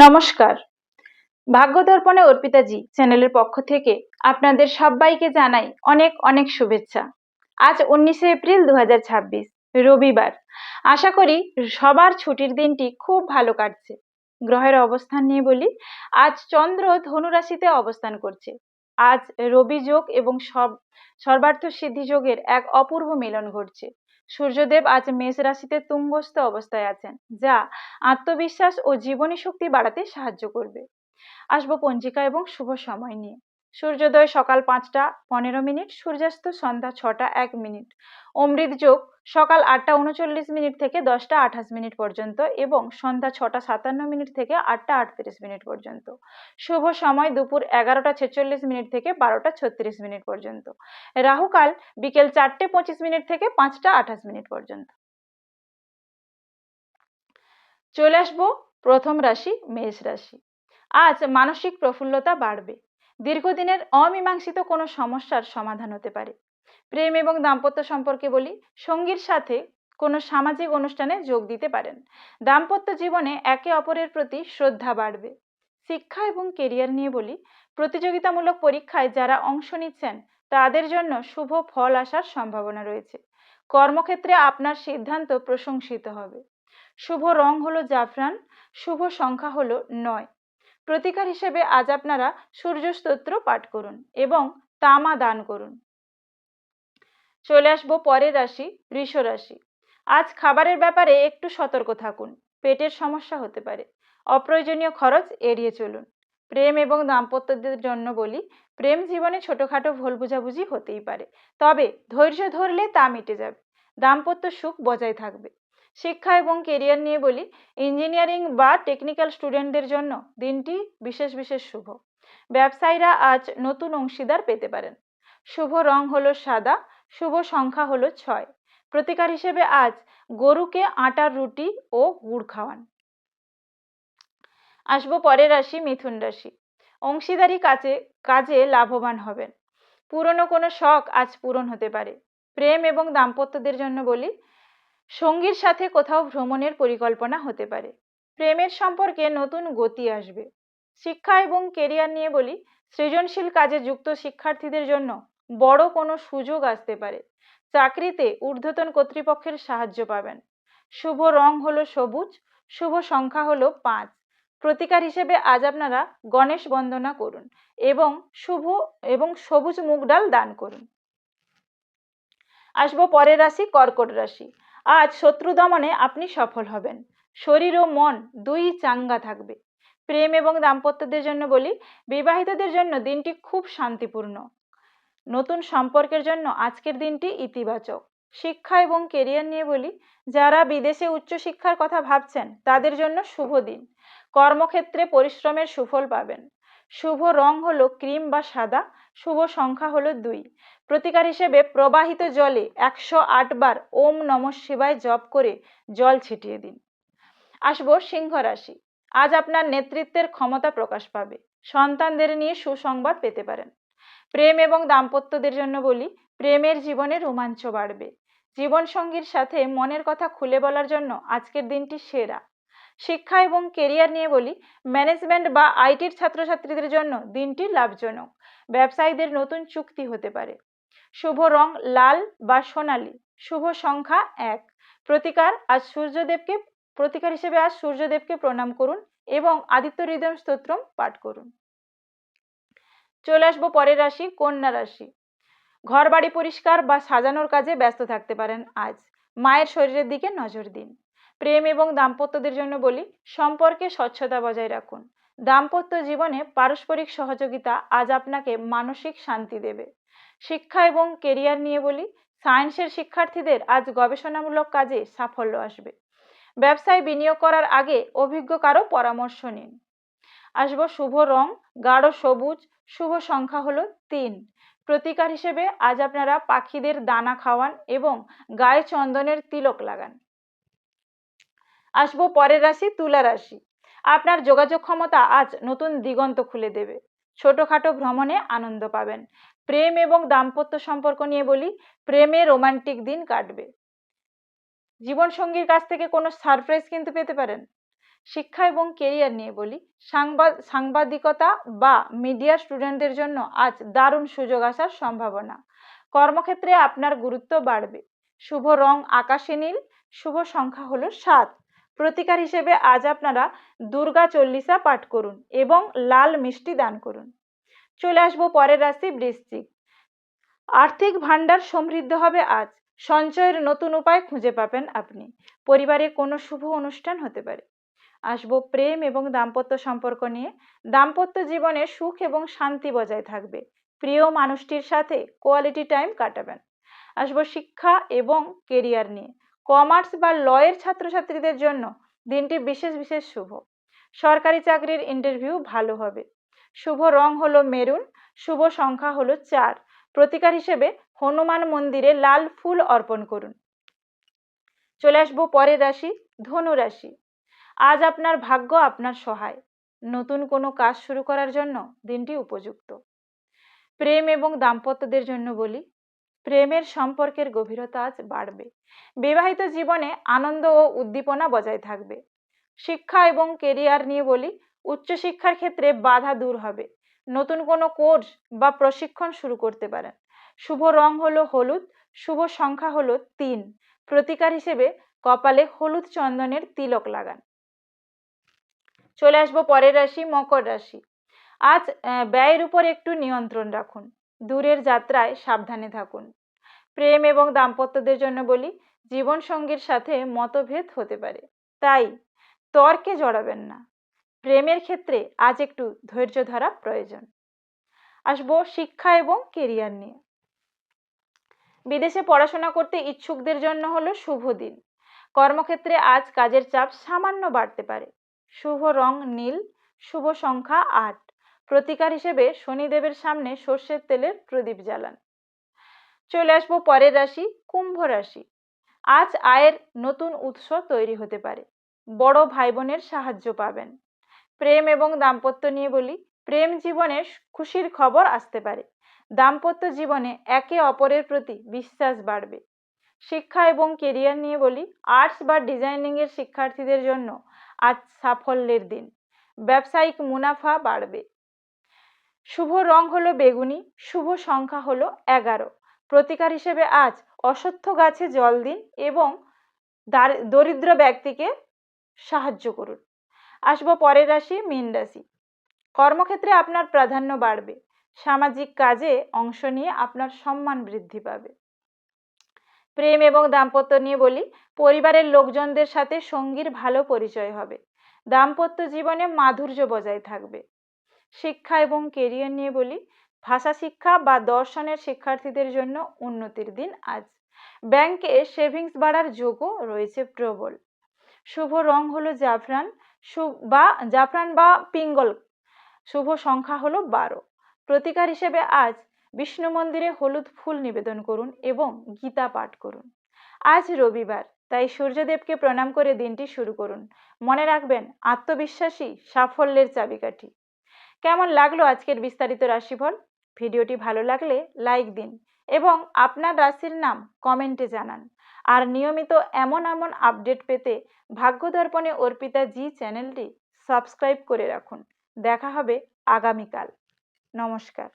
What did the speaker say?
নমস্কার। ভাগ্য দর্পণে অর্পিতাজি চ্যানেলের পক্ষ থেকে আপনাদের সবাইকে জানাই অনেক অনেক শুভেচ্ছা। আজ 19শে এপ্রিল 2026 রবিবার। আশা করি সবার ছুটির দিনটি খুব ভালো কাটছে। গ্রহের অবস্থান নিয়ে বলি, আজ চন্দ্র ধনু রাশিতে অবস্থান করছে। আজ রবি যোগ এবং সর্বার্থ সিদ্ধি যোগের এক অপূর্ব মিলন ঘটছে। সূর্যদেব আজ মেষ রাশিতে তুঙ্গস্থ অবস্থায় আছেন, যা আত্মবিশ্বাস ও জীবনী শক্তি বাড়াতে সাহায্য করবে। আসবো পঞ্জিকা এবং শুভ সময় নিয়ে। সূর্যোদয় সকাল 5টা 15 মিনিট, সূর্যাস্ত সন্ধ্যা 6টা 1 মিনিট। অমৃত যোগ সকাল 8টা 39 মিনিট থেকে 10টা 28 মিনিট পর্যন্ত এবং সন্ধ্যা 6টা 57 মিনিট থেকে 8টা 38 মিনিট পর্যন্ত। শুভ সময় দুপুর 11টা 46 মিনিট থেকে 12টা 36 মিনিট পর্যন্ত। রাহুকাল বিকেল 4টে 25 মিনিট থেকে 5টা 28 মিনিট পর্যন্ত। চলে আসবো প্রথম রাশি মেষ রাশি। আজ মানসিক প্রফুল্লতা বাড়বে। দীর্ঘদিনের অমীমাংসিত কোনো সমস্যার সমাধান হতে পারে। প্রেম এবং দাম্পত্য সম্পর্কে বলি, সঙ্গীর সাথে কোনো সামাজিক অনুষ্ঠানে যোগ দিতে পারেন। দাম্পত্য জীবনে একে অপরের প্রতি শ্রদ্ধা বাড়বে। শিক্ষা এবং কেরিয়ার নিয়ে বলি, প্রতিযোগিতামূলক পরীক্ষায় যারা অংশ নিচ্ছেন তাদের জন্য শুভ ফল আসার সম্ভাবনা রয়েছে। কর্মক্ষেত্রে আপনার সিদ্ধান্ত প্রশংসিত হবে। শুভ রং হলো জাফরান, শুভ সংখ্যা হলো 9। প্রতিকার হিসেবে আজ আপনারা সূর্য স্তোত্র পাঠ করুন এবং তামা দান করুন। চলে আসবো পরের রাশি বৃষ রাশি। আজ খাবারের ব্যাপারে একটু সতর্ক থাকুন, পেটের সমস্যা হতে পারে। অপ্রয়োজনীয় খরচ এড়িয়ে চলুন। প্রেম এবং দাম্পত্যদের জন্য বলি, প্রেম জীবনে ছোটখাটো ভুল বোঝাবুঝি হতেই পারে, তবে ধৈর্য ধরলে তা মিটে যাবে। দাম্পত্য সুখ বজায় থাকবে। শিক্ষা এবং কেরিয়ার নিয়ে বলি, ইঞ্জিনিয়ারিং বা টেকনিক্যাল স্টুডেন্টদের জন্য দিনটি বিশেষ বিশেষ শুভ। ব্যবসায়ীরা আজ নতুন অংশীদার পেতে পারেন। শুভ রং হলো সাদা, শুভ সংখ্যা হলো 6। প্রতিকার হিসেবে আজ গরুকে আটার রুটি ও গুড় খাওয়ান। আসবো পরের রাশি মিথুন রাশি। অংশীদারি কাজে লাভবান হবেন। পুরনো কোনো শখ আজ পূরণ হতে পারে। প্রেম এবং দাম্পত্যদের জন্য বলি, সঙ্গীর সাথে কোথাও ভ্রমণের পরিকল্পনা হতে পারে। প্রেমের সম্পর্কে নতুন গতি আসবে। শিক্ষা এবং কেরিয়ার নিয়ে বলি, সৃজনশীল কাজে যুক্ত শিক্ষার্থীদের জন্য বড় কোনো সুযোগ আসতে পারে। চাকরিতে ঊর্ধ্বতন কর্তৃপক্ষের সাহায্য পাবেন। শুভ রং হলো সবুজ, শুভ সংখ্যা হলো 5। প্রতিকার হিসেবে আজ আপনারা গণেশ বন্দনা করুন এবং সবুজ মুগ ডাল দান করুন। আসবো পরের রাশি কর্কট রাশি। আজ শত্রু দমনে আপনি সফল হবেন। শরীর ও মন দুই চাঙ্গা থাকবে। প্রেম এবং দাম্পত্যদের জন্য বলি, বিবাহিতদের জন্য দিনটি খুব শান্তিপূর্ণ। নতুন সম্পর্কের জন্য আজকের দিনটি ইতিবাচক। শিক্ষা এবং কেরিয়ার নিয়ে বলি, যারা বিদেশে উচ্চশিক্ষার কথা ভাবছেন তাদের জন্য শুভ দিন। কর্মক্ষেত্রে পরিশ্রমের সুফল পাবেন। শুভ রং হলো ক্রিম বা সাদা, শুভ সংখ্যা হলো 2। প্রতিকার হিসেবে প্রবাহিত জলে 108 বার ওম নমঃ শিবায় জপ করে জল ছিটিয়ে দিন। আসবো সিংহ রাশি। আজ আপনার নেতৃত্বের ক্ষমতা প্রকাশ পাবে। সন্তানদের নিয়ে সুসংবাদ পেতে পারেন। প্রেম এবং দাম্পত্যদের জন্য বলি, প্রেমের জীবনে রোমাঞ্চ বাড়বে। জীবনসঙ্গীর সাথে মনের কথা খুলে বলার জন্য আজকের দিনটি সেরা। শিক্ষা এবং কেরিয়ার নিয়ে বলি, ম্যানেজমেন্ট বা আইটির ছাত্রছাত্রীদের জন্য দিনটি লাভজনক। ব্যবসায়ীদের নতুন চুক্তি হতে পারে। শুভ রং লাল বা সোনালী, শুভ সংখ্যা 1। প্রতিকার হিসেবে আজ সূর্যদেবকে প্রণাম করুন এবং আদিত্য হৃদয় স্তোত্রম পাঠ করুন। চলে আসবো পরের রাশি কন্যা রাশি। ঘর বাড়ি পরিষ্কার বা সাজানোর কাজে ব্যস্ত থাকতে পারেন আজ। মায়ের শরীরের দিকে নজর দিন। প্রেম এবং দাম্পত্যদের জন্য বলি, সম্পর্কে স্বচ্ছতা বজায় রাখুন। দাম্পত্য জীবনে পারস্পরিক সহযোগিতা আজ আপনাকে মানসিক শান্তি দেবে। শিক্ষা এবং কেরিয়ার নিয়ে বলি, সায়েন্সের শিক্ষার্থীদের আজ গবেষণামূলক কাজে সাফল্য আসবে। ব্যবসায় বিনিয়োগ করার আগে অভিজ্ঞ কারো পরামর্শ নিন। আসবো শুভ রং গাঢ় সবুজ, শুভ সংখ্যা হলো 3। প্রতিকার হিসেবে আজ আপনারা পাখিদের দানা খাওয়ান এবং গায়ে চন্দনের তিলক লাগান। আসবো পরের রাশি তুলা রাশি। আপনার যোগাযোগ ক্ষমতা আজ নতুন দিগন্ত খুলে দেবে। ছোটখাটো ভ্রমণে আনন্দ পাবেন। প্রেম এবং দাম্পত্য সম্পর্ক নিয়ে বলি, প্রেমে রোমান্টিক দিন কাটবে। জীবনসঙ্গীর কাছ থেকে কোনো সারপ্রাইজ কিন্তু পেতে পারেন। শিক্ষা এবং কেরিয়ার নিয়ে বলি, সাংবাদিকতা বা মিডিয়া স্টুডেন্টদের জন্য আজ দারুণ সুযোগ আসার সম্ভাবনা। কর্মক্ষেত্রে আপনার গুরুত্ব বাড়বে। শুভ রং আকাশী নীল, শুভ সংখ্যা হলো 7। প্রতিকার হিসেবে আজ আপনারা দুর্গা চল্লিশা পাঠ করুন এবং লাল মিষ্টি দান করুন। চলে আসবো পরের রাশি বৃশ্চিক। আর্থিক ভান্ডার সমৃদ্ধ হবে আজ। সঞ্চয়ের নতুন উপায় খুঁজে পাবেন আপনি। পরিবারে কোনো শুভ অনুষ্ঠান হতে পারে। আসবো প্রেম এবং দাম্পত্য সম্পর্ক নিয়ে। দাম্পত্য জীবনে সুখ এবং শান্তি বজায় থাকবে। প্রিয় মানুষটির সাথে কোয়ালিটি টাইম কাটাবেন। আসবো শিক্ষা এবং কেরিয়ার নিয়ে। কমার্স বা লয়ের ছাত্রছাত্রীদের জন্য দিনটি বিশেষ শুভ। সরকারি চাকরির ইন্টারভিউ ভালো হবে। শুভ রং হলো মেরুন, শুভ সংখ্যা হলো 4। প্রতিকার হিসেবে হনুমান মন্দিরে লাল ফুল অর্পণ করুন। চলে আসবো পরের রাশি ধনু রাশি। আজ আপনার ভাগ্য আপনার সহায়। নতুন কোনো কাজ শুরু করার জন্য দিনটি উপযুক্ত। প্রেম এবং দাম্পত্যদের জন্য বলি, প্রেমের সম্পর্কের গভীরতা আজ বাড়বে। বিবাহিত জীবনে আনন্দ ও উদ্দীপনা বজায় থাকবে। শিক্ষা এবং কেরিয়ার নিয়ে বলি, উচ্চশিক্ষার ক্ষেত্রে বাধা দূর হবে। নতুন কোনো কোর্স বা প্রশিক্ষণ শুরু করতে পারেন। শুভ রং হলো হলুদ, শুভ সংখ্যা হলো 3। প্রতিকার হিসেবে কপালে হলুদ চন্দনের তিলক লাগান। চলে আসবো পরের রাশি মকর রাশি। আজ ব্যয়ের উপর একটু নিয়ন্ত্রণ রাখুন। দূরের যাত্রায় সাবধানে থাকুন। প্রেম এবং দাম্পত্যদের জন্য বলি, জীবন সঙ্গীর সাথে মতভেদ হতে পারে, তাই তর্কে জড়াবেন না। প্রেমের ক্ষেত্রে আজ একটু ধৈর্য ধরা প্রয়োজন। আসবো শিক্ষা এবং কেরিয়ার নিয়ে। বিদেশে পড়াশোনা করতে ইচ্ছুকদের জন্য হলো শুভ দিন। কর্মক্ষেত্রে আজ কাজের চাপ সামান্য বাড়তে পারে। শুভ রং নীল, শুভ সংখ্যা 8। প্রতিকার হিসেবে শনিদেবের সামনে সর্ষের তেলের প্রদীপ জ্বালান। চলে আসবো পরের রাশি কুম্ভ রাশি। আজ আয়ের নতুন উৎস তৈরি হতে পারে। বড় ভাই বোনের সাহায্য পাবেন। প্রেম এবং দাম্পত্য নিয়ে বলি, প্রেম জীবনে খুশির খবর আসতে পারে। দাম্পত্য জীবনে একে অপরের প্রতি বিশ্বাস বাড়বে। শিক্ষা এবং কেরিয়ার নিয়ে বলি, আর্টস বা ডিজাইনিং এর শিক্ষার্থীদের জন্য আজ সাফল্যের দিন। ব্যবসায়িক মুনাফা বাড়বে। শুভ রং হলো বেগুনি, শুভ সংখ্যা হলো 11। প্রতিকার হিসেবে আজ অশ্বত্থ গাছে জল দিন এবং দরিদ্র ব্যক্তিকে সাহায্য করুন। আসবো পরের রাশি মীন রাশি। কর্মক্ষেত্রে আপনার প্রাধান্য বাড়বে। সামাজিক কাজে অংশ নিয়ে আপনার সম্মান বৃদ্ধি পাবে। প্রেম এবং দাম্পত্য নিয়ে বলি, পরিবারের লোকজনদের সাথে সঙ্গীর ভালো পরিচয় হবে। দাম্পত্য জীবনে মাধুর্য বজায় থাকবে। শিক্ষা এবং কেরিয়ার নিয়ে বলি, ভাষা শিক্ষা বা দর্শনের শিক্ষার্থীদের জন্য উন্নতির দিন আজ। ব্যাংকে সেভিংস বাড়ার যোগও রয়েছে প্রবল। শুভ রং হলো জাফরান বা পিঙ্গল। শুভ সংখ্যা হলো 12। প্রতিকার হিসেবে আজ বিষ্ণু মন্দিরে হলুদ ফুল নিবেদন করুন এবং গীতা পাঠ করুন। আজ রবিবার, তাই সূর্যদেবকে প্রণাম করে দিনটি শুরু করুন। মনে রাখবেন, আত্মবিশ্বাসী সাফল্যের চাবিকাঠি। কেমন লাগলো আজকের বিস্তারিত রাশিফল? ভিডিওটি ভালো লাগলে লাইক দিন এবং আপনার রাশির নাম কমেন্টে জানান। আর নিয়মিত এমন আপডেট পেতে ভাগ্য দর্পণে অর্পিতা জি চ্যানেলটি সাবস্ক্রাইব করে রাখুন। দেখা হবে আগামীকাল। নমস্কার।